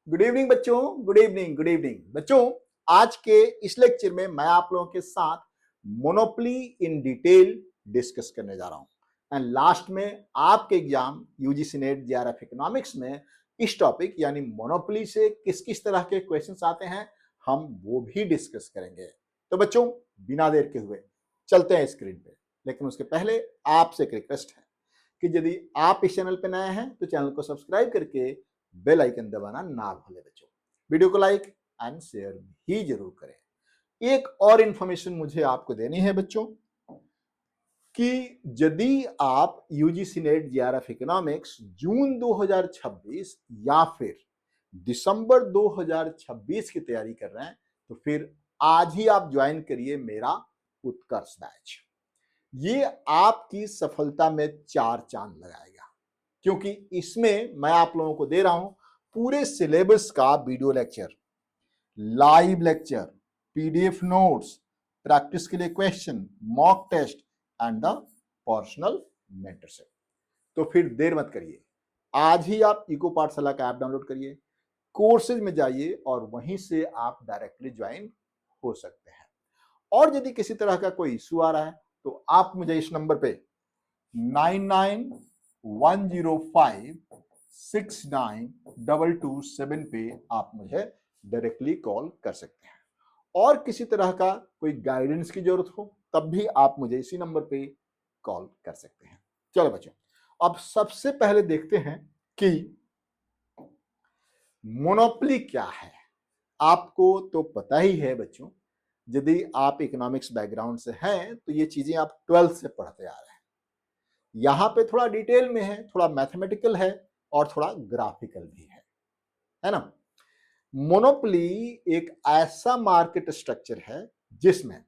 Good evening बच्चों, good evening, good evening बच्चों। आज के इस लेक्चर में मैं आप लोगों के साथ मोनोपोली इन डिटेल डिस्कस करने जा रहा हूं। एंड लास्ट में आपके exam UGC net JRF economics में इस टॉपिक यानी मोनोपोली से किस किस तरह के क्वेश्चंस आते हैं हम वो भी डिस्कस करेंगे। तो बच्चों बिना देर के हुए चलते हैं स्क्रीन पे, लेकिन उसके पहले आपसे एक रिक्वेस्ट है कि यदि आप इस चैनल पे नए हैं तो चैनल को सब्सक्राइब करके बेल आइकन दबाना ना भूलें बच्चों। वीडियो को लाइक एंड शेयर भी जरूर करें। एक और इंफॉर्मेशन मुझे आपको देनी है बच्चों कि यदि आप यूजीसी नेट जेआरएफ इकोनॉमिक्स जून 2026 या फिर दिसंबर 2026 की तैयारी कर रहे हैं तो फिर आज ही आप ज्वाइन करिए मेरा उत्कर्ष बैच। ये आपकी सफलता में 4 चांद लगाएगा, क्योंकि इसमें मैं आप लोगों को दे रहा हूं पूरे सिलेबस का video lecture, live lecture, PDF notes, practice के लिए question, mock test and the personal mentorship. तो फिर देर मत करिए, आज ही आप इको पाठशाला का ऐप डाउनलोड करिए, कोर्सेज में जाइए और वहीं से आप डायरेक्टली ज्वाइन हो सकते हैं। और यदि किसी तरह का कोई इशू आ रहा है तो आप मुझे इस नंबर पे 9910569227 पे आप मुझे डायरेक्टली कॉल कर सकते हैं। और किसी तरह का कोई गाइडेंस की जरूरत हो तब भी आप मुझे इसी नंबर पे कॉल कर सकते हैं। चलो बच्चों, अब सबसे पहले देखते हैं कि मोनोपोली क्या है। आपको तो पता ही है बच्चों, यदि आप इकोनॉमिक्स बैकग्राउंड से हैं तो ये चीजें आप 12th से पढ़ते आ रहे हैं। यहां पे थोड़ा डिटेल में है, थोड़ा मैथमेटिकल है और थोड़ा ग्राफिकल भी है ना। मोनोपोली एक ऐसा मार्केट स्ट्रक्चर है जिसमें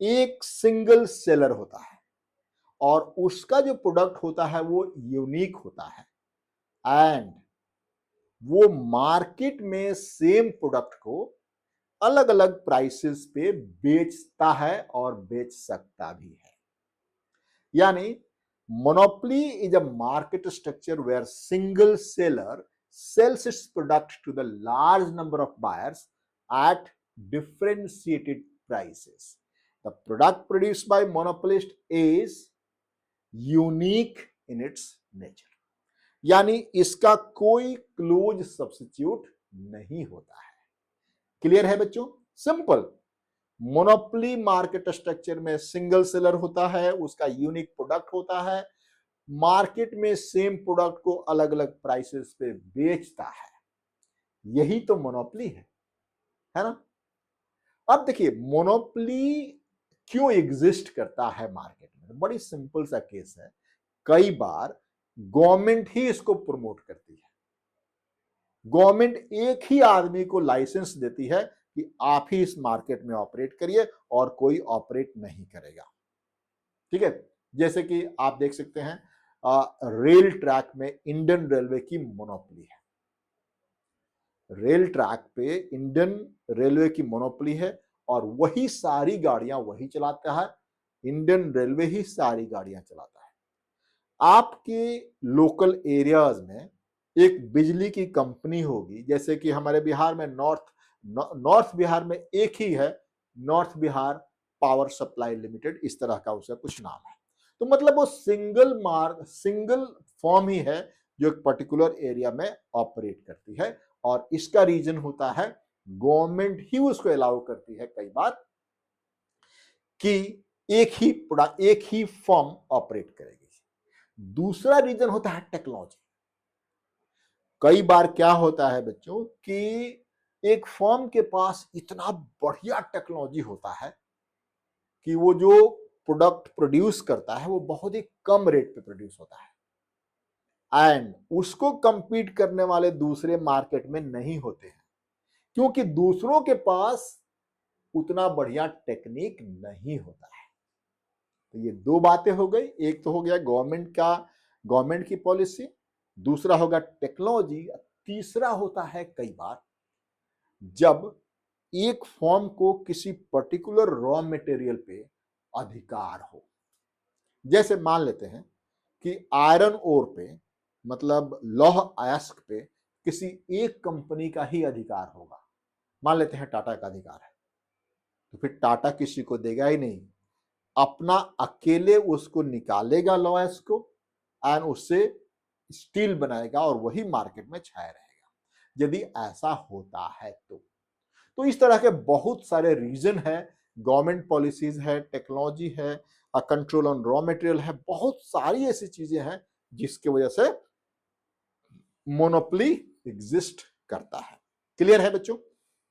एक सिंगल सेलर होता है और उसका जो प्रोडक्ट होता है वो यूनिक होता है एंड वो मार्केट में सेम प्रोडक्ट को अलग अलग प्राइसेस पे बेचता है और बेच सकता भी है। यानी monopoly is a market structure where single seller sells its product to the large number of buyers at differentiated prices. The product produced by monopolist is unique in its nature. यानी इसका कोई क्लोज सब्स्टिट्यूट नहीं होता है। Clear है बच्चों? Simple. Monopoly market structure में single seller होता है, उसका यूनिक प्रोडक्ट होता है, मार्केट में सेम प्रोडक्ट को अलग अलग प्राइसेस पे बेचता है। यही तो मोनोपोली है ना। अब देखिए मोनोपोली क्यों एग्जिस्ट करता है मार्केट में। बड़ी सिंपल सा केस है, कई बार गवर्नमेंट ही इसको प्रमोट करती है। गवर्नमेंट एक ही आदमी को लाइसेंस देती है कि आप ही इस मार्केट में ऑपरेट करिए और कोई ऑपरेट नहीं करेगा। ठीक है, जैसे कि आप देख सकते हैं रेल ट्रैक में इंडियन रेलवे की मोनोपोली है। रेल ट्रैक पे इंडियन रेलवे की मोनोपोली है और वही सारी गाड़ियां वही चलाता है, इंडियन रेलवे ही सारी गाड़ियां चलाता है। आपके लोकल एरियाज में एक बिजली की कंपनी होगी, जैसे कि हमारे बिहार में नॉर्थ बिहार में एक ही है, north Bihar power supply limited, इस तरह का उसका कुछ नाम है। तो मतलब वो सिंगल फॉर्म ही है जो एक पर्टिकुलर एरिया में ऑपरेट करती है और इसका रीजन होता है गवर्नमेंट ही उसको अलाउ करती है कई बार कि एक ही फॉर्म ऑपरेट करेगी। दूसरा रीजन होता है टेक्नोलॉजी। कई बार क्या होता है बच्चों कि एक फर्म के पास इतना बढ़िया टेक्नोलॉजी होता है कि वो जो प्रोडक्ट प्रोड्यूस करता है वो बहुत ही कम रेट पे प्रोड्यूस होता है एंड उसको कंपीट करने वाले दूसरे मार्केट में नहीं होते हैं, क्योंकि दूसरों के पास उतना बढ़िया टेक्निक नहीं होता है। तो ये दो बातें हो गई, एक तो हो गया गवर्नमेंट की पॉलिसी, दूसरा होगा टेक्नोलॉजी, तीसरा होता है कई बार जब एक फॉर्म को किसी पर्टिकुलर रॉ मटेरियल पे अधिकार हो। जैसे मान लेते हैं कि आयरन ओर पे, मतलब लौह अयस्क पे किसी एक कंपनी का ही अधिकार होगा। मान लेते हैं टाटा का अधिकार है, तो फिर टाटा किसी को देगा ही नहीं, अपना अकेले उसको निकालेगा लॉयस को एंड उससे स्टील बनाएगा और वही मार्केट में छाया रहेगा। यदि ऐसा होता है तो इस तरह के बहुत सारे रीजन है, गवर्नमेंट पॉलिसीज है, टेक्नोलॉजी है, कंट्रोल ऑन रॉ मटेरियल है, बहुत सारी ऐसी चीजें हैं जिसकी वजह से मोनोपोली एग्जिस्ट करता है। क्लियर है बच्चों?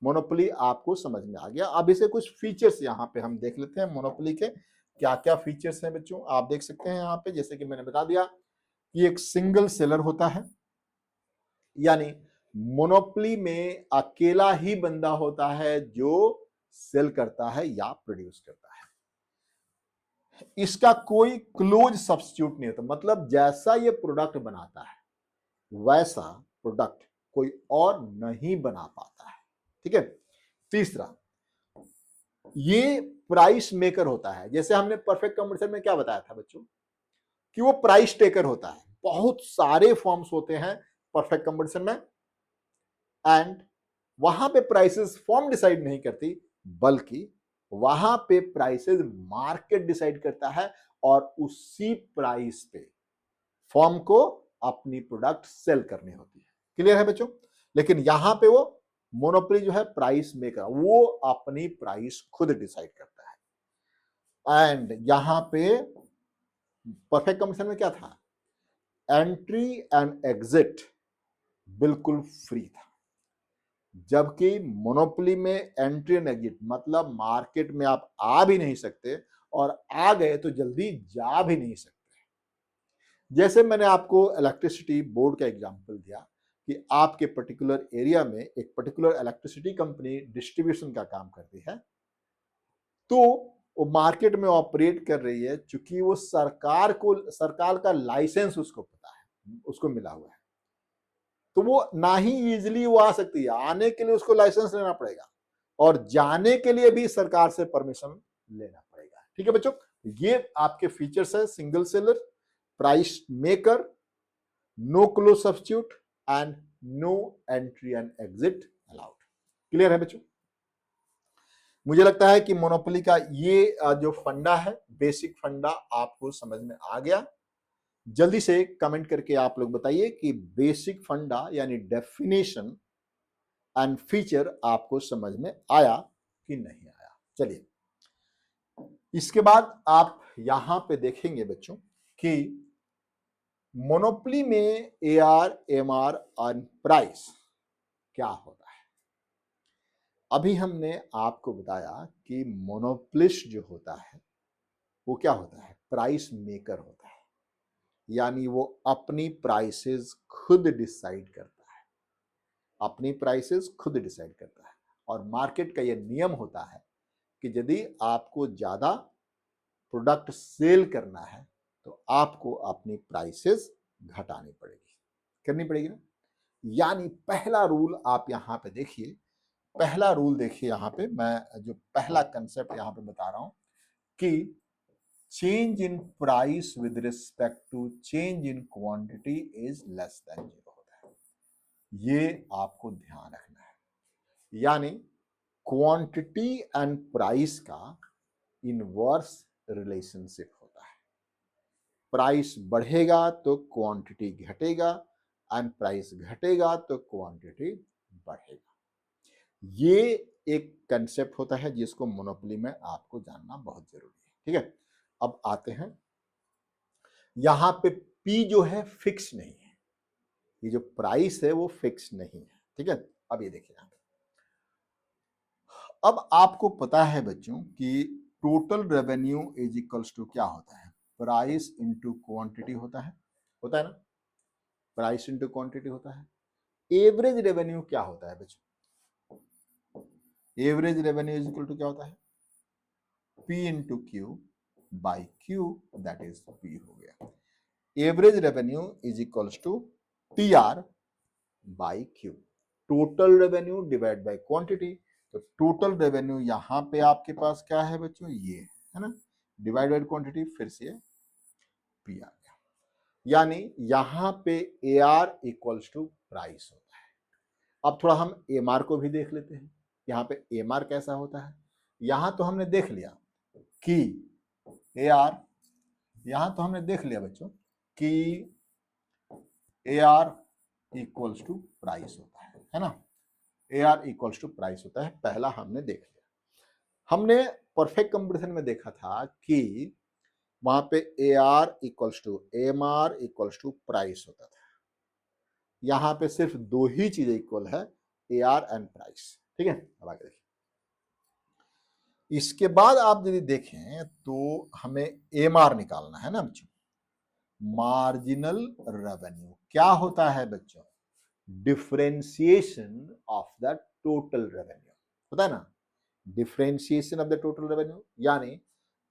मोनोपोली आपको समझ में आ गया। अब इसे कुछ फीचर्स यहां पे हम देख लेते हैं मोनोपोली के क्या क्या फीचर्स हैं बच्चों। आप देख सकते हैं यहां पे, जैसे कि मैंने बता दिया कि एक सिंगल सेलर होता है, यानी मोनोपोली में अकेला ही बंदा होता है जो सेल करता है या प्रोड्यूस करता है। इसका कोई क्लोज सब्स्टिट्यूट नहीं होता, मतलब जैसा ये प्रोडक्ट बनाता है वैसा प्रोडक्ट कोई और नहीं बना पाता है। ठीक है। तीसरा, ये प्राइस मेकर होता है। जैसे हमने परफेक्ट कंपटीशन में क्या बताया था बच्चों कि वो प्राइस टेकर होता है। बहुत सारे फॉर्म्स होते हैं परफेक्ट कंपटीशन में एंड वहां पे प्राइसेस फॉर्म डिसाइड नहीं करती, बल्कि वहां पे प्राइसेस मार्केट डिसाइड करता है और उसी प्राइस पे फॉर्म को अपनी प्रोडक्ट सेल करनी होती है। क्लियर है बच्चों? लेकिन यहां पे वो मोनोपोली जो है प्राइस मेकर, वो अपनी प्राइस खुद डिसाइड करता है। एंड यहां पे परफेक्ट कंपटीशन में क्या था, एंट्री एंड एग्जिट बिल्कुल फ्री था, जबकि मोनोपोली में एंट्री एंड एग्जिट मतलब मार्केट में आप आ भी नहीं सकते और आ गए तो जल्दी जा भी नहीं सकते। जैसे मैंने आपको इलेक्ट्रिसिटी बोर्ड का एग्जांपल दिया कि आपके पर्टिकुलर एरिया में एक पर्टिकुलर इलेक्ट्रिसिटी कंपनी डिस्ट्रीब्यूशन का काम करती है, तो वो मार्केट में ऑपरेट कर रही है, चूंकि वो सरकार का लाइसेंस उसको पता है, उसको मिला हुआ है, तो वो ना ही इजिली वो आ सकती है, आने के लिए उसको लाइसेंस लेना पड़ेगा और जाने के लिए भी सरकार से परमिशन लेना पड़ेगा। ठीक है बच्चों, ये आपके फीचर्स है, single seller, price maker, no close substitute and no entry and exit allowed. Clear है बच्चों? मुझे लगता है कि मोनोपोली का ये जो फंडा है, बेसिक फंडा आपको समझ में आ गया। जल्दी से कमेंट करके आप लोग बताइए कि बेसिक फंडा यानी डेफिनेशन एंड फीचर आपको समझ में आया कि नहीं आया। चलिए, इसके बाद आप यहां पे देखेंगे बच्चों कि मोनोपोली में एआर, एमआर और प्राइस क्या होता है। अभी हमने आपको बताया कि मोनोपोलिस्ट जो होता है वो क्या होता है, प्राइस मेकर होता है, यानी वो अपनी प्राइसेस खुद डिसाइड करता है, अपनी प्राइसेस खुद डिसाइड करता है। और मार्केट का ये नियम होता है कि यदि आपको ज्यादा प्रोडक्ट सेल करना है तो आपको अपनी प्राइसेस घटानी पड़ेगी, करनी पड़ेगी ना। यानी पहला रूल आप यहां पे देखिए, पहला रूल देखिए यहां पे, मैं जो पहला कंसेप्ट यहां पे बता रहा हूं कि change in price with respect to change in quantity is less than zero होता है। ये आपको ध्यान रखना है, यानी क्वांटिटी एंड प्राइस का इनवर्स रिलेशनशिप होता है। प्राइस बढ़ेगा तो क्वांटिटी घटेगा एंड प्राइस घटेगा तो क्वांटिटी बढ़ेगा। ये एक कंसेप्ट होता है जिसको मोनोपोली में आपको जानना बहुत जरूरी है। ठीक है, अब आते हैं, यहां पे पी जो है फिक्स नहीं है, ये जो प्राइस है वो फिक्स नहीं है। ठीक है, अब ये देखिए, अब आपको पता है बच्चों कि total revenue is equals to क्या होता है, प्राइस इंटू क्वांटिटी होता है ना, प्राइस इंटू क्वांटिटी होता है। एवरेज रेवेन्यू क्या होता है बच्चों, average revenue is equal to क्या होता है, P into Q by Q, that is P हो गया। Average revenue is equals to T R by Q, total revenue divide by quantity. तो टोटल रेवेन्यू यहां पे आपके पास क्या है बच्चों, ये है ना, डिवाइड बाई क्वांटिटी, फिर से पी आ गया। यानी यहां पे A R equals to price होता है, अब थोड़ा हम एमआर को भी देख लेते हैं। यहाँ पे एमआर कैसा होता है, यहाँ तो हमने देख लिया कि एआर, यहाँ तो हमने देख लिया बच्चों कि एआर इक्वल्स टू प्राइस होता है ना, एआर इक्वल्स टू प्राइस होता है, पहला हमने देख लिया। हमने परफेक्ट कंपटीशन में देखा था कि वहां पे AR equals to MR equals to price होता था। यहां पे सिर्फ दो ही चीजें इक्वल है, एआर एंड प्राइस। ठीक है, अब आगे देखिए। इसके बाद आप यदि देखें तो हमें एमआर निकालना है ना बच्चों, मार्जिनल रेवेन्यू क्या होता है बच्चों, differentiation of the total revenue होता है ना, differentiation of the total revenue, यानी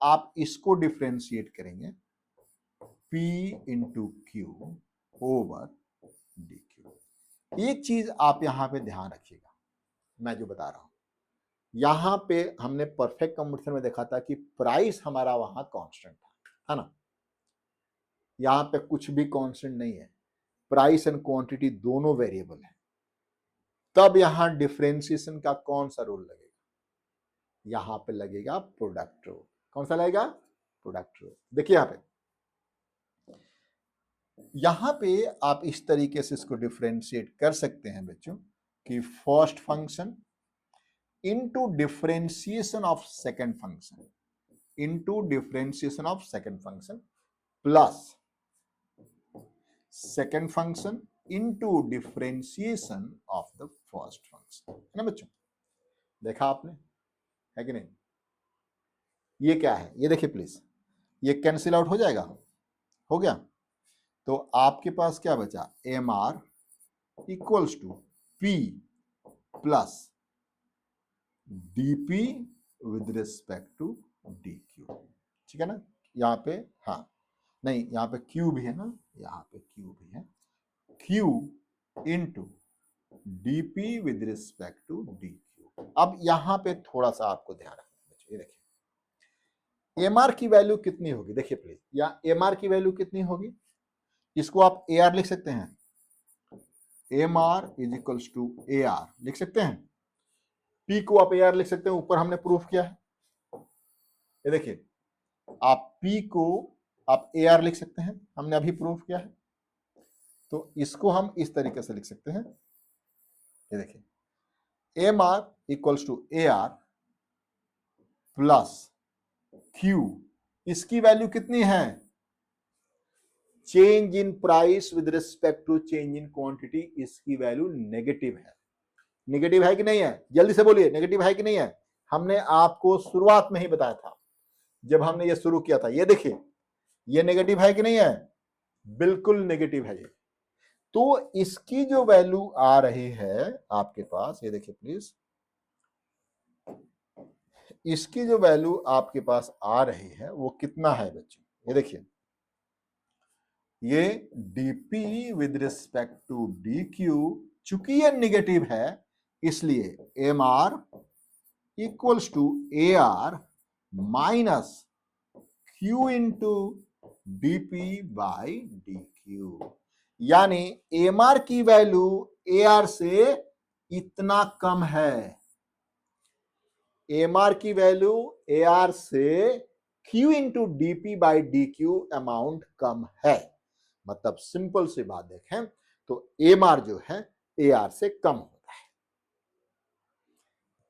आप इसको डिफरेंशिएट करेंगे P into Q over D Q. एक चीज आप यहां पे ध्यान रखिएगा, मैं जो बता रहा हूं, यहां पे हमने परफेक्ट कंपटीशन में देखा था कि प्राइस हमारा वहां कांस्टेंट था, है ना, यहां पे कुछ भी कांस्टेंट नहीं है, प्राइस एंड क्वांटिटी दोनों वेरिएबल है। तब यहां डिफरेंशिएशन का कौन सा रूल लगेगा, यहां पे लगेगा प्रोडक्ट रूल। कौन सा लगेगा, प्रोडक्ट रूल। देखिए यहां पे आप इस तरीके से इसको डिफरेंशिएट कर सकते हैं बच्चों कि first function into differentiation of second function, into differentiation of second function plus second function into differentiation of the first function, है ना बच्चों। देखा आपने, है कि नहीं, ये क्या है, ये देखिए प्लीज, ये कैंसिल आउट हो जाएगा, हो गया, तो आपके पास क्या बचा, M R equals to P plus DP with respect to D Q. ठीक है ना, यहाँ पे हाँ नहीं, यहाँ पे क्यू भी है ना, यहाँ पे क्यू भी है, Q into DP with respect to D Q. अब यहाँ पे थोड़ा सा आपको ध्यान रखना है, ये देखिए एमआर की वैल्यू कितनी होगी, देखिए प्लीज, या एमआर की वैल्यू कितनी होगी, इसको आप ए आर लिख सकते हैं, M R is equals to A R लिख सकते हैं, पी को आप ए आर लिख सकते हैं, ऊपर हमने प्रूफ किया है, ये देखिए आप पी को आप ए आर लिख सकते हैं, हमने अभी प्रूफ किया है, तो इसको हम इस तरीके से लिख सकते हैं, ये देखिए M R equals to A R plus Q, इसकी वैल्यू कितनी है, change in price with respect to change in quantity, इसकी वैल्यू नेगेटिव है। नेगेटिव है कि नहीं है, जल्दी से बोलिए, नेगेटिव है कि नहीं है, हमने आपको शुरुआत में ही बताया था जब हमने ये शुरू किया था, ये देखिए ये नेगेटिव है कि नहीं है, बिल्कुल नेगेटिव है ये। तो इसकी जो वैल्यू आ रही है आपके पास, ये देखिए प्लीज, इसकी जो वैल्यू आपके पास आ रही है वो कितना है बच्चों, ये देखिए, ये dp with respect to dq, चूंकि ये निगेटिव है इसलिए mr equals to ar minus q into dp by dq, यानी mr की वैल्यू ar से इतना कम है, mr की वैल्यू ar से q into dp by dq amount कम है, मतलब सिंपल सी बात देखें तो एम आर जो है ए आर से कम होता है,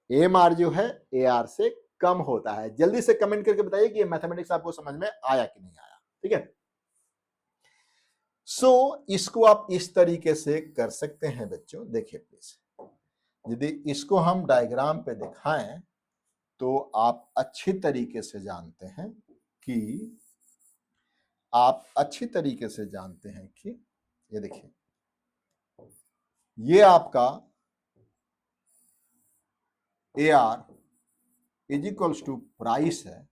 एम आर जो है ए आर से कम होता है। जल्दी से कमेंट करके बताइए कि ये मैथमेटिक्स आपको समझ में आया कि नहीं आया, ठीक है। सो इसको आप इस तरीके से कर सकते हैं बच्चों, देखिए प्लीज, यदि इसको हम डायग्राम पे दिखाएं तो आप अच्छी तरीके से जानते हैं कि ये देखिए ये आपका A R is equals to price है,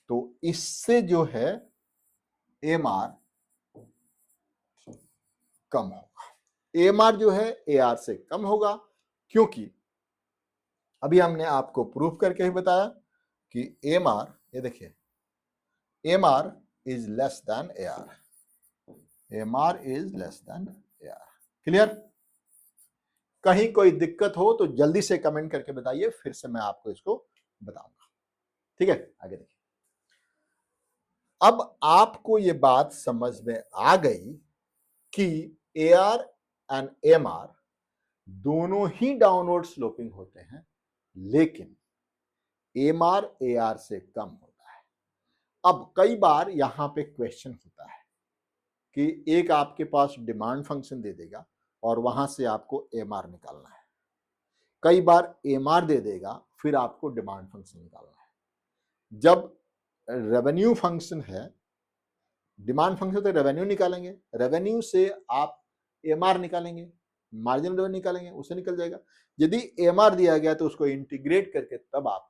तो इससे जो है एम आर कम होगा, एम आर जो है ए आर से कम होगा, क्योंकि अभी हमने आपको प्रूफ करके ही बताया कि एम आर, ये देखिए M R is less than A R, M R is less than A R, clear. कहीं कोई दिक्कत हो तो जल्दी से कमेंट करके बताइए, फिर से मैं आपको इसको बताऊंगा। ठीक है, आगे देखिए। अब आपको ये बात समझ में आ गई कि AR एंड MR दोनों ही डाउनवर्ड स्लोपिंग होते हैं, लेकिन MR AR से कम होता है। अब कई बार यहां पे क्वेश्चन होता है कि एक आपके पास डिमांड फंक्शन दे देगा और वहां से आपको MR निकालना है, कई बार MR दे देगा फिर आपको डिमांड फंक्शन निकालना है। जब रेवेन्यू फंक्शन है, डिमांड फंक्शन तो रेवेन्यू निकालेंगे, रेवेन्यू से आप MR निकालेंगे, मार्जिनल रेवेन्यू निकालेंगे, उससे निकल जाएगा। यदि MR दिया गया तो उसको इंटीग्रेट करके तब आप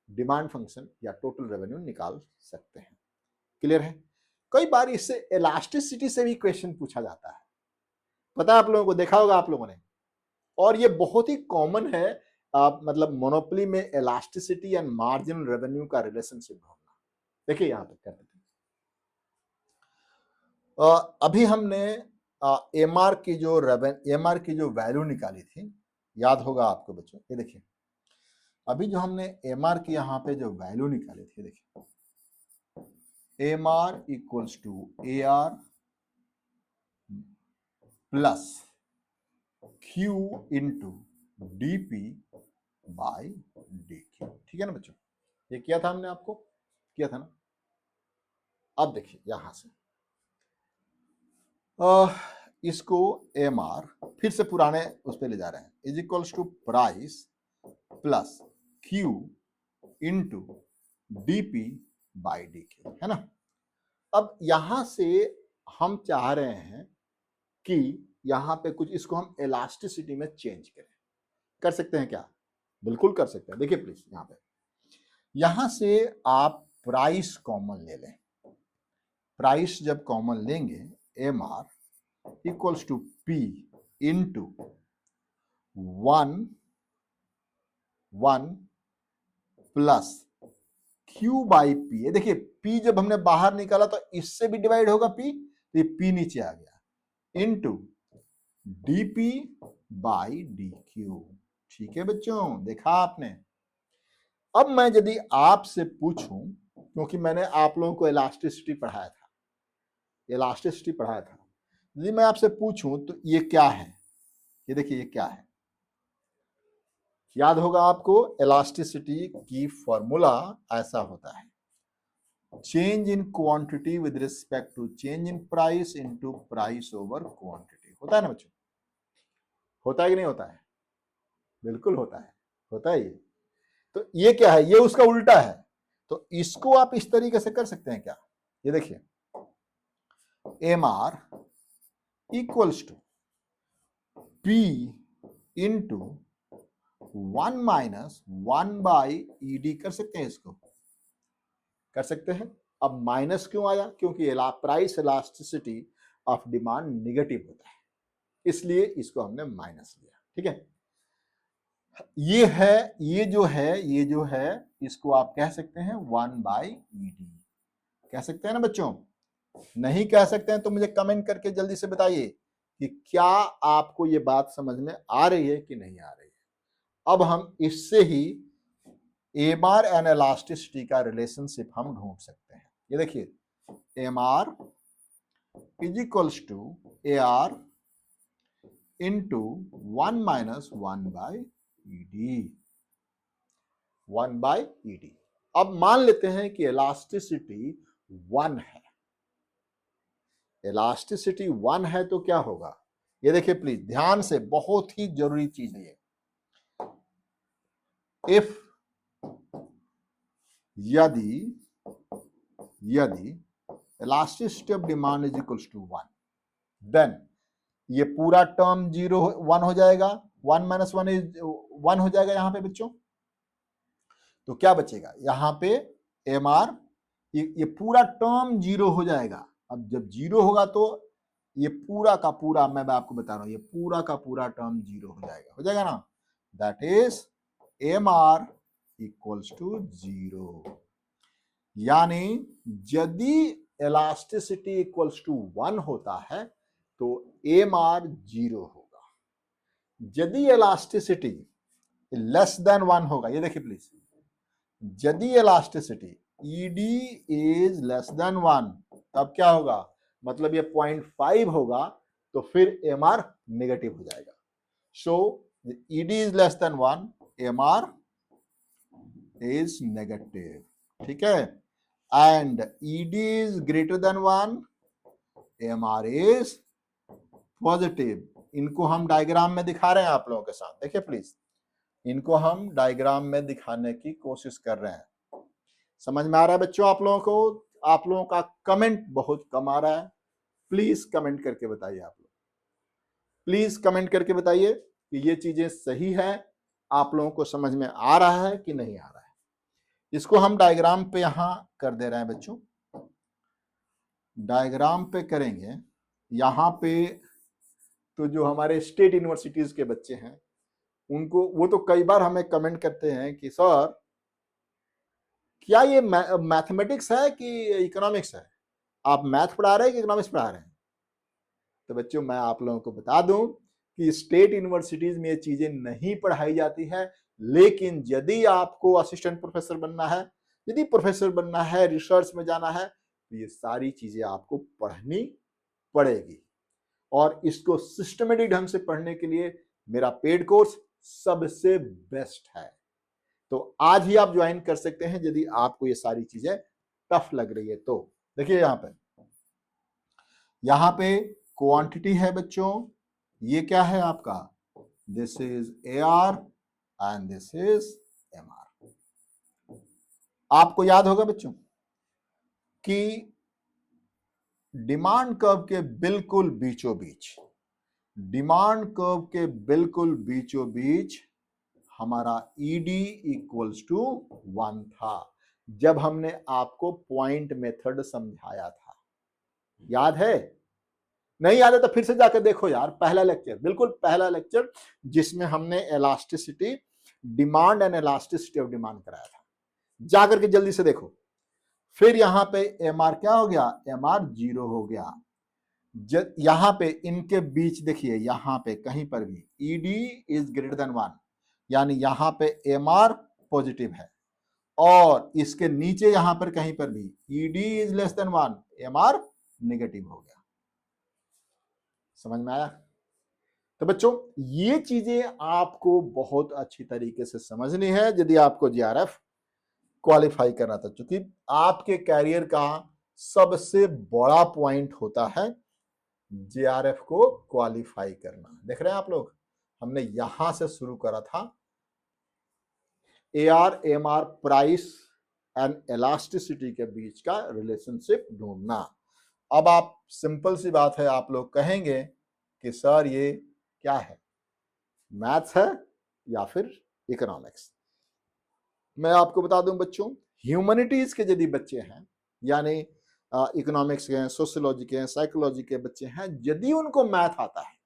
डिमांड फंक्शन या टोटल रेवेन्यू निकाल सकते हैं। क्लियर है? कई बार इससे इलास्टिसिटी से भी क्वेश्चन पूछा जाता है, पता है आप लोगों को, देखा होगा आप लोगों ने, और ये बहुत ही कॉमन है। मतलब मोनोपोली में इलास्टिसिटी एंड मार्जिनल रेवेन्यू का रिलेशनशिप ढूंढना। देखिए यहां पे कर देते हैं। अभी हमने MR की जो वैल्यू निकाली थी, याद होगा आपको बच्चों, ये देखिए अभी जो हमने MR की यहाँ पे जो वैल्यू निकाली थी, देखिए MR equals to AR plus Q into DP by DQ। ठीक है ना बच्चों, ये किया था हमने, आपको किया था ना। अब देखिए यहां से इसको MR फिर से पुराने उस पर ले जा रहे हैं, is equals to price plus Q into DP by DQ, है ना। अब यहां से हम चाह रहे हैं कि यहां पे कुछ इसको हम इलास्टिसिटी में चेंज करें। कर सकते हैं क्या? बिल्कुल कर सकते हैं। देखिए प्लीज यहां से आप प्राइस कॉमन ले लें। प्राइस जब कॉमन लेंगे, MR equals to P into 1 plus Q by P। ये देखिए P जब हमने बाहर निकाला तो इससे भी डिवाइड होगा P, तो ये P नीचे आ गया, इंटू DP बाई DQ। ठीक है बच्चों, देखा आपने। अब मैं यदि आपसे पूछूं, क्योंकि मैंने आप लोगों को इलास्टिसिटी पढ़ाया था, यदि मैं आपसे पूछूं तो ये क्या है, ये देखिए ये क्या है, याद होगा आपको, इलास्टिसिटी की फॉर्मूला ऐसा होता है, change in quantity with respect to change in price into price over quantity. होता है ना बच्चों? होता है कि नहीं होता है? बिल्कुल होता है ये। तो ये क्या है? ये उसका उल्टा है। तो इसको आप इस तरीके से कर सकते हैं क्या? ये देखिए MR equals to P into 1 minus 1 by ED। कर सकते हैं इसको? कर सकते हैं। अब माइनस क्यों आया? क्योंकि price elasticity of demand negative होता है, इसलिए इसको हमने माइनस लिया। ठीक है, ये जो है इसको आप कह सकते हैं 1 बाई ED। कह सकते हैं ना बच्चों? नहीं कह सकते हैं तो मुझे कमेंट करके जल्दी से बताइए कि क्या आपको ये बात समझ में आ रही है कि नहीं आ रही है। अब हम इससे ही MR एंड इलास्टिसिटी का रिलेशनशिप हम ढूंढ सकते हैं। ये देखिए MR is equals to AR into 1 minus 1 by ED। 1 by ED। अब मान लेते हैं कि इलास्टिसिटी 1 है। इलास्टिसिटी 1 है तो क्या होगा? ये देखिए प्लीज ध्यान से, बहुत ही जरूरी चीज है ये। इफ यदि elasticity of demand is equals to 1, then ये पूरा टर्म 1 हो जाएगा, 1 माइनस 1 इज 1 हो जाएगा यहां पे बच्चों। तो क्या बचेगा यहां पे? MR, ये पूरा टर्म 0 हो जाएगा। अब जब 0 होगा तो ये पूरा का पूरा, मैं आपको बता रहा हूं, ये पूरा का पूरा टर्म 0 हो जाएगा ना। That is MR equals to 0। यानी यदि इलास्टिसिटी इक्वल्स टू 1 होता है तो MR 0 होगा। यदि इलास्टिसिटी लेस देन 1 होगा, ये देखिए प्लीज, यदि elasticity ED is less than 1 तब क्या होगा, मतलब ये 0.5 होगा तो फिर एमआर नेगेटिव हो जाएगा। So ED is less than 1, MR is negative, ठीक है। And ED is greater than 1, MR is positive. इनको हम डायग्राम में दिखा रहे हैं आप लोगों के साथ, देखिए प्लीज, इनको हम डायग्राम में दिखाने की कोशिश कर रहे हैं। समझ में आ रहा है बच्चों आप लोगों को? आप लोगों का कमेंट बहुत कम आ रहा है, प्लीज कमेंट करके बताइए, आप लोग प्लीज कमेंट करके बताइए कि ये चीजें सही है, आप लोगों को समझ में आ रहा है कि नहीं आ रहा है। इसको हम डायग्राम पे यहां कर दे रहे हैं बच्चों, डायग्राम पे करेंगे यहां पे। तो जो हमारे स्टेट यूनिवर्सिटीज के बच्चे हैं उनको, वो तो कई बार हमें कमेंट करते हैं कि सर क्या ये मैथमेटिक्स है कि इकोनॉमिक्स है, आप मैथ पढ़ा रहे हैं कि इकोनॉमिक्स पढ़ा रहे हैं? तो बच्चों मैं आप लोगों को बता दूं कि स्टेट यूनिवर्सिटीज में ये चीजें नहीं पढ़ाई जाती है, लेकिन यदि आपको असिस्टेंट प्रोफेसर बनना है, यदि प्रोफेसर बनना है, रिसर्च में जाना है, तो ये सारी चीजें आपको पढ़नी पड़ेगी। और इसको सिस्टमेटिक ढंग से पढ़ने के लिए मेरा पेड कोर्स सबसे बेस्ट है। तो आज ही आप ज्वाइन कर सकते हैं यदि आपको ये सारी चीजें टफ लग रही है तो। देखिए यहां पे क्वांटिटी है बच्चों, ये क्या है आपका, this is AR and this is MR. आपको याद होगा बच्चों कि डिमांड कर्व के बिल्कुल बीचों बीच, डिमांड कर्व के बिल्कुल बीचों बीच हमारा ईडी इक्वल्स टू 1 था जब हमने आपको पॉइंट मेथड समझाया था। याद है? नहीं याद है तो फिर से जाकर देखो यार, पहला लेक्चर, बिल्कुल पहला लेक्चर जिसमें हमने elasticity, demand and elasticity of demand कराया था, जाकर के जल्दी से देखो। फिर यहां पे एमआर क्या हो गया, एमआर 0 हो गया। यहां पे इनके बीच देखिए, यहां पे कहीं पर भी ईडी इज ग्रेटर देन 1, यानी यहां पे एमआर पॉजिटिव है, और इसके नीचे यहां पर कहीं पर भी ED is less than 1, MR negative हो गया। समझ में आया? तो बच्चों ये चीजें आपको बहुत अच्छी तरीके से समझनी है यदि आपको जीआरएफ क्वालिफाई करना था, क्योंकि आपके कैरियर का सबसे बड़ा पॉइंट होता है जेआरएफ को क्वालिफाई करना। देख रहे हैं आप लोग, हमने यहां से शुरू करा था, AR MR price and elasticity के बीच का रिलेशनशिप ढूंढना। अब आप, सिंपल सी बात है, आप लोग कहेंगे कि सर ये क्या है, मैथ्स है या फिर इकोनॉमिक्स? मैं आपको बता दूं बच्चों, ह्यूमैनिटीज के यदि बच्चे हैं, यानी इकोनॉमिक्स के, सोशियोलॉजी के, साइकोलॉजी के बच्चे हैं, यदि उनको मैथ आता है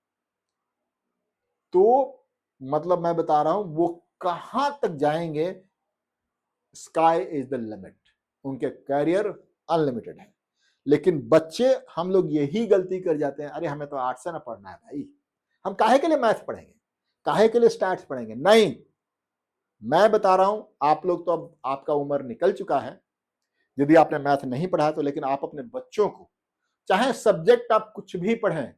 तो मतलब मैं बता रहा हूं वो कहां तक जाएंगे, स्काई इज द लिमिट, उनके कैरियर अनलिमिटेड है। लेकिन बच्चे, हम लोग यही गलती कर जाते हैं, अरे हमें तो आर्ट्स से ना पढ़ना है भाई, हम काहे के लिए मैथ पढ़ेंगे, काहे के लिए स्टैट्स पढ़ेंगे? नहीं, मैं बता रहा हूं, आप लोग तो अब आपका उम्र निकल चुका है, यदि आपने मैथ नहीं पढ़ा तो, लेकिन आप अपने बच्चों को, चाहे सब्जेक्ट आप कुछ भी पढ़ें,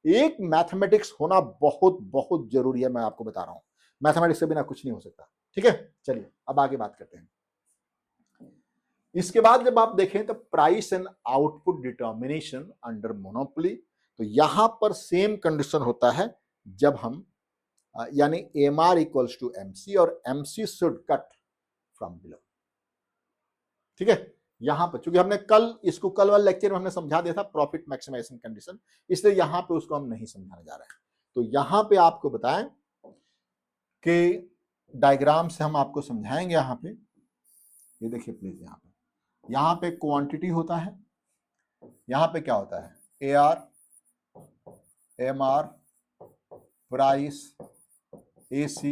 एक मैथमेटिक्स होना बहुत बहुत जरूरी है। मैं आपको बता रहा हूं, मैथमेटिक्स के बिना कुछ नहीं हो सकता। ठीक है, चलिए अब आगे बात करते हैं। इसके बाद जब आप देखें तो price and output determination under monopoly, तो यहां पर सेम कंडीशन होता है जब हम, यानी M R equals to MC और MC should cut from below. ठीक है, यहां पर चूंकि हमने इसको कल वाले लेक्चर में हमने समझा दिया था प्रॉफिट मैक्सिमाइजेशन कंडीशन, इसलिए यहां पे उसको हम नहीं समझाने जा रहे हैं। तो यहां पे आपको बताएं कि डायग्राम से हम आपको समझाएंगे। यहां पे ये देखिए प्लीज, यहां पे क्वांटिटी होता है, यहां पे क्या होता है, A R M R price A C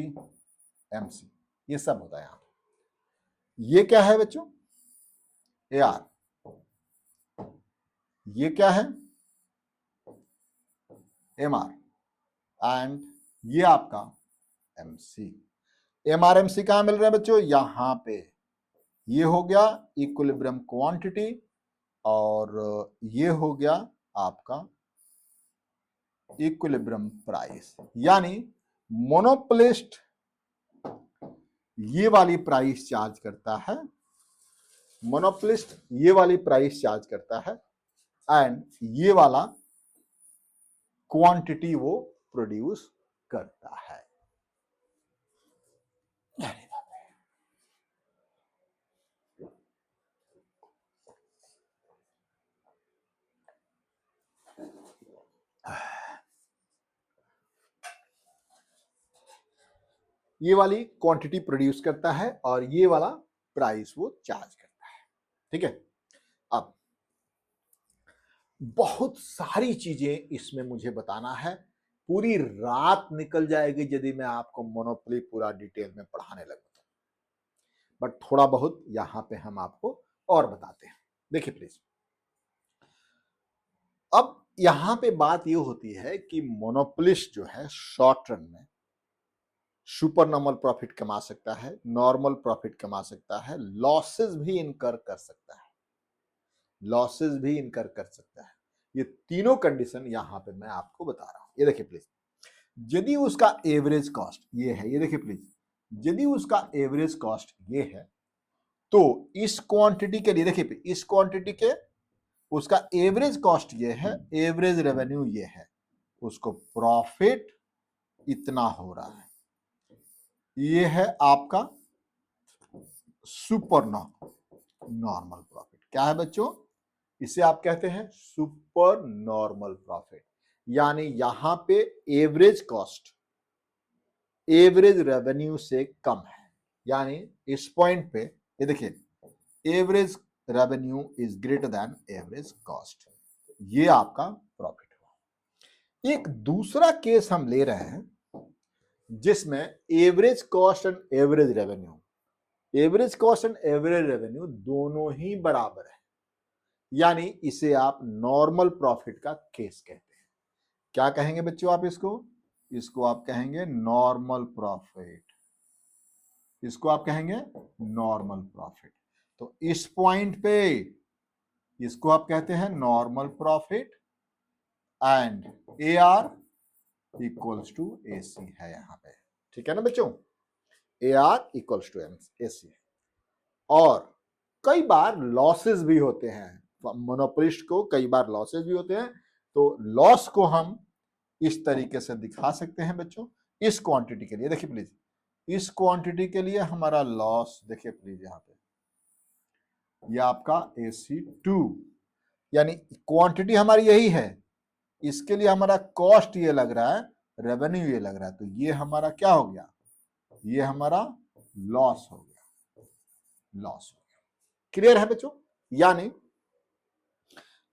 M C, ये सब होता है यहां पे। ये क्या है बच्चों, ए आर, ये क्या है, एम आर, एंड ये आपका MC। MRMC कहां मिल रहा है बच्चों? यहां पे। ये हो गया इक्विलिब्रियम क्वांटिटी और ये हो गया आपका इक्विलिब्रियम प्राइस। यानी मोनोपोलिस्ट ये वाली प्राइस चार्ज करता है, मोनोपोलिस्ट ये वाली प्राइस चार्ज करता है एंड ये वाला क्वांटिटी वो प्रोड्यूस करता है। ये वाली क्वांटिटी प्रोड्यूस करता है और ये वाला प्राइस वो चार्ज करता है। ठीक है, अब बहुत सारी चीजें इसमें मुझे बताना है, पूरी रात निकल जाएगी यदि मैं आपको मोनोपोली पूरा डिटेल में पढ़ाने लगूं तो, बट थोड़ा बहुत यहां पे हम आपको और बताते हैं। देखिए प्लीज, अब यहां पे बात ये होती है कि मोनोपोलिस्ट जो है शॉर्ट रन में सुपर नॉर्मल प्रॉफिट कमा सकता है, नॉर्मल प्रॉफिट कमा सकता है, लॉसेस भी इनकर कर सकता है, लॉसेस भी इनकर कर सकता है। ये तीनों कंडीशन यहां पे मैं आपको बता रहा हूं। ये देखिए प्लीज, यदि उसका एवरेज कॉस्ट ये है, ये देखिए प्लीज, यदि उसका एवरेज कॉस्ट ये है तो इस क्वांटिटी के लिए देखिए, इस क्वांटिटी के उसका एवरेज कॉस्ट ये है, एवरेज रेवेन्यू ये है, उसको प्रॉफिट इतना हो रहा है, ये है आपका सुपर नॉर्मल प्रॉफिट। क्या है बच्चों? इसे आप कहते हैं सुपर नॉर्मल प्रॉफिट। यानी यहां पे एवरेज कॉस्ट एवरेज रेवेन्यू से कम है, यानी इस पॉइंट पे ये देखिए, average revenue is greater then average cost, ये आपका प्रॉफिट हुआ। एक दूसरा केस हम ले रहे हैं जिसमें average cost and average revenue, average cost and average revenue दोनों ही बराबर है, यानी इसे आप नॉर्मल प्रॉफिट का केस कहते हैं। क्या कहेंगे बच्चों आप इसको? इसको आप कहेंगे नॉर्मल प्रॉफिट, इसको आप कहेंगे नॉर्मल प्रॉफिट। तो इस पॉइंट पे इसको आप कहते हैं normal profit and AR equals to AC है यहां पे। ठीक है ना बच्चों? AR इक्वल्स टू AC है। और कई बार लॉसेस भी होते हैं, मोनोपोलिस्ट को कई बार लॉसेस भी होते हैं, तो लॉस को हम इस तरीके से दिखा सकते हैं बच्चों। इस क्वांटिटी के लिए देखिए प्लीज, इस क्वांटिटी के लिए हमारा लॉस देखिए प्लीज, यहां पे ये आपका AC2, यानी क्वांटिटी हमारी यही है, इसके लिए हमारा कॉस्ट ये लग रहा है, रेवेन्यू ये लग रहा है, तो ये हमारा क्या हो गया? ये हमारा लॉस हो गया, लॉस हो गया। क्लियर है बच्चों? यानी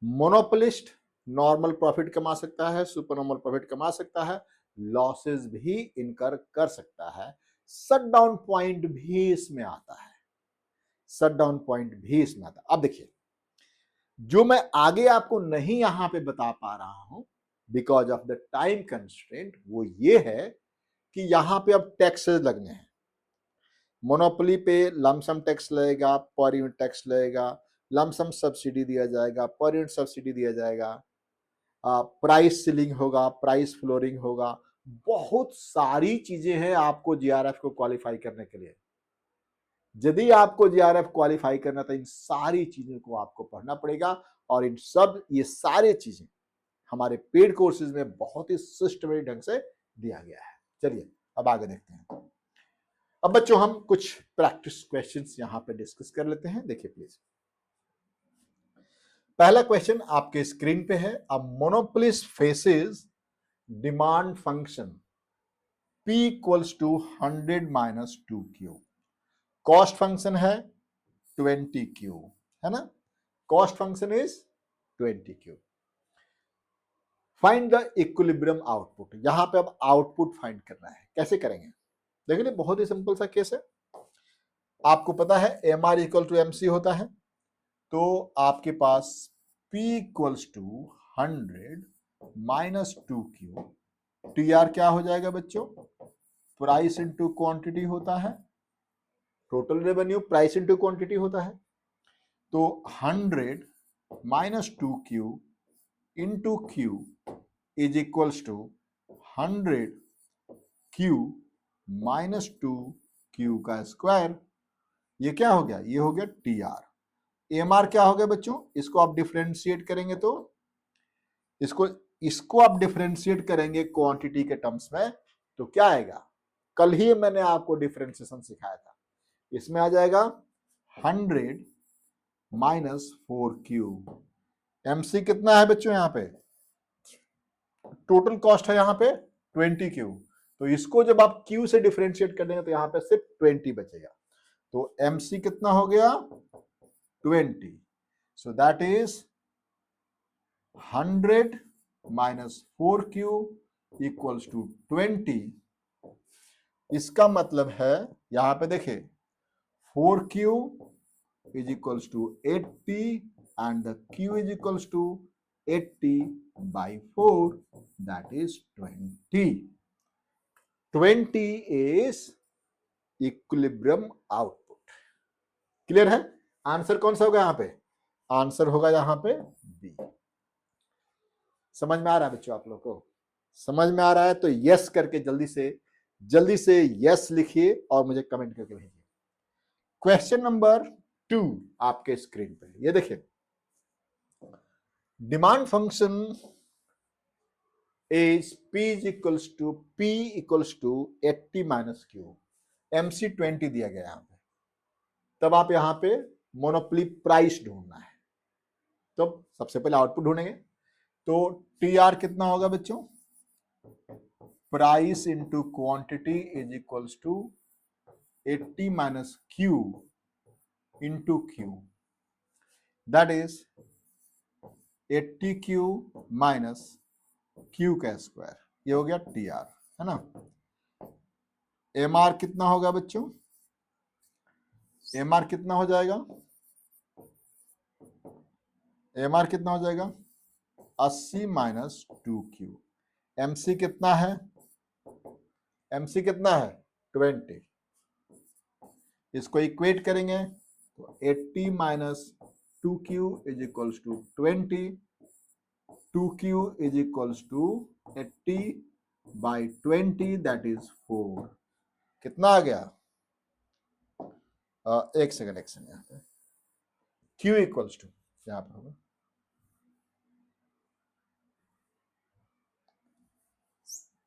मोनोपोलिस्ट नॉर्मल प्रॉफिट कमा सकता है, सुपर नॉर्मल प्रॉफिट कमा सकता है, लॉसेस भी इनकर कर सकता है, शट डाउन पॉइंट भी इसमें आता है, शट डाउन पॉइंट भी इसमें आता है। अब देखिए, जो मैं आगे आपको नहीं यहां पे बता पा रहा हूं because of the time constraint, वो ये है कि यहां पे अब टैक्सेस लगने हैं। मोनोपोली पे लमसम टैक्स लगेगा, पर यूनिट टैक्स लगेगा, लमसम सब्सिडी दिया जाएगा, पर यूनिट सब्सिडी दिया जाएगा, प्राइस सीलिंग होगा, प्राइस फ्लोरिंग होगा, बहुत सारी चीजें हैं आपको जीआरएफ को क्वालिफाई करने के लिए। यदि आपको जीआरएफ क्वालिफाई करना तो इन सारी चीजों को आपको पढ़ना पड़ेगा, और इन सब ये सारे चीजें हमारे पेड कोर्सेज में बहुत ही सिस्टमेटिक ढंग से दिया गया है। चलिए अब आगे देखते हैं। अब बच्चों हम कुछ प्रैक्टिस क्वेश्चंस यहां पे डिस्कस कर लेते हैं। देखिए प्लीज, पहला क्वेश्चन आपके स्क्रीन पे है। A monopolist faces demand function P equals to 100 minus 2Q, cost function है 20Q, है ना? Cost function is 20Q। Find the equilibrium output. यहां पे अब आउटपुट फाइंड करना है, कैसे करेंगे? देखिए बहुत ही सिंपल सा केस है। आपको पता है MR इक्वल टू MC होता है, तो आपके पास P equals to 100 minus 2Q TR क्या हो जाएगा बच्चों? प्राइस इंटू क्वांटिटी होता है, total revenue price into quantity होता है। तो 100 minus 2Q into Q is equals to 100Q minus 2Q का स्क्वायर। ये क्या हो गया? ये हो गया TR। MR क्या हो गया बच्चों? इसको आप डिफरेंशिएट करेंगे तो इसको आप डिफरेंशिएट करेंगे क्वांटिटी के टर्म्स में तो क्या आएगा? कल ही मैंने आपको डिफरेंशिएशन सिखाया था। इसमें आ जाएगा 100 माइनस 4Q। MC कितना है बच्चों? यहाँ पे टोटल कॉस्ट है यहाँ पे 20Q। तो इसको जब आप Q से डिफरेंशिएट कर देंगे तो यहाँ पे सिर्फ 20 बचेगा। तो MC कितना हो गया? 20। So that is 100 minus 4Q equals to 20। इसका मतलब है यहां पे देखिए 4Q is equals to 80 and the Q is equals to 80 by 4 that is 20। 20 is equilibrium output. Clear है? आंसर कौन सा होगा यहां पे? आंसर होगा यहां पे बी। समझ में आ रहा है बच्चों आप लोग को? समझ में आ रहा है तो यस करके जल्दी से यस लिखिए और मुझे कमेंट करके भेजिए। क्वेश्चन नंबर 2 आपके स्क्रीन पे ये देखिए, demand function is P equals to 80 minus Q। MC 20 दिया गया यहां पे। तब आप यहां पे मोनोपोली प्राइस ढूंढना है। तो सबसे पहले आउटपुट ढूंढेंगे तो TR कितना होगा बच्चों? Price into quantity is equals to 80 minus Q into Q, that is 80Q minus Q का स्क्वायर। ये हो गया TR, है ना? MR कितना होगा बच्चों? MR कितना हो जाएगा? MR कितना हो जाएगा? 80 माइनस 2Q। MC कितना है? MC कितना है? 20। इसको इक्वेट करेंगे तो 80 minus 2Q is equals to 20। 2Q is equals to 80 by 20 that is 4। कितना आ गया? एक सेकंड यहाँ पे Q इक्वल्स टू यहाँ पर होगा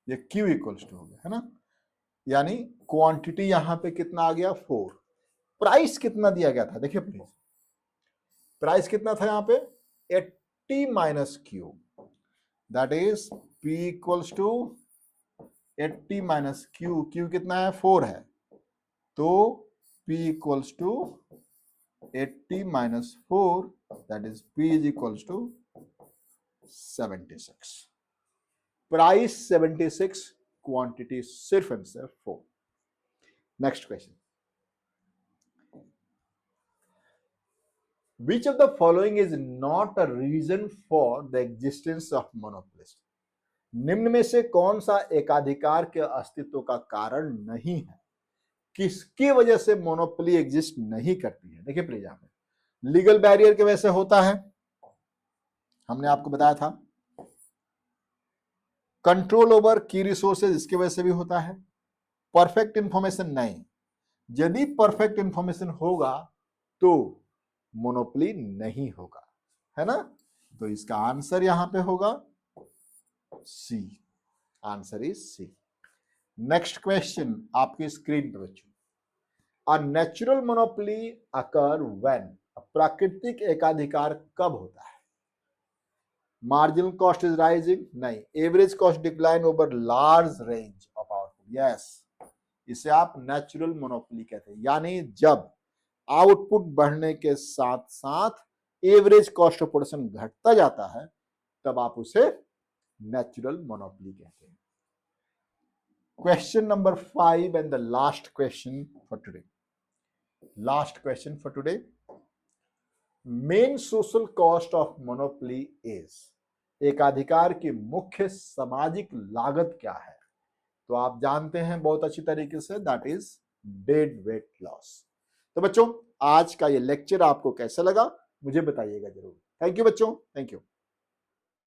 ये Q इक्वल्स टू हो गया, है ना? यानी क्वांटिटी यहां पे कितना आ गया? 4। प्राइस कितना दिया गया था देखिए प्लीज, प्राइस कितना था यहाँ पे? 80 minus Q, that is P equals to 80 minus Q। Q कितना है? 4 है। तो P equals to 80 minus 4 that is P is equals to 76। Price 76, quantity सिर्फ एंड सिर्फ 4। Next question, which of the following is not a reason for the existence of monopolist? निम्न में से कौन सा एकाधिकार के अस्तित्व का कारण नहीं है? किसकी वजह से मोनोपोली एग्जिस्ट नहीं करती है? देखिए प्लीज, यहां पे लीगल बैरियर की वजह से होता है, हमने आपको बताया था। कंट्रोल ओवर की रिसोर्सेज, इसकी वजह से भी होता है। परफेक्ट इंफॉर्मेशन नहीं, यदि परफेक्ट इंफॉर्मेशन होगा तो मोनोपोली नहीं होगा, है ना? तो इसका आंसर यहां पे होगा C. Answer is C. Next question आपकी स्क्रीन पर बच्चों, a natural monopoly occur when, प्राकृतिक एकाधिकार कब होता है? मार्जिनल कॉस्ट इज राइजिंग, नहीं। Average cost decline over large range of output, yes. इसे आप नेचुरल मोनोपोली कहते हैं, यानी जब आउटपुट बढ़ने के साथ साथ एवरेज कॉस्ट ऑफ प्रोडक्शन घटता जाता है तब आप उसे नेचुरल मोनोपोली कहते हैं। Question number 5 and the last question for today. Last question for today, main social cost of monopoly is, एकाधिकार की मुख्य सामाजिक लागत क्या है? तो आप जानते हैं बहुत अच्छी तरीके से, that is dead weight loss. तो बच्चों आज का ये लेक्चर आपको कैसा लगा मुझे बताइएगा जरूर। थैंक यू बच्चों, थैंक यू।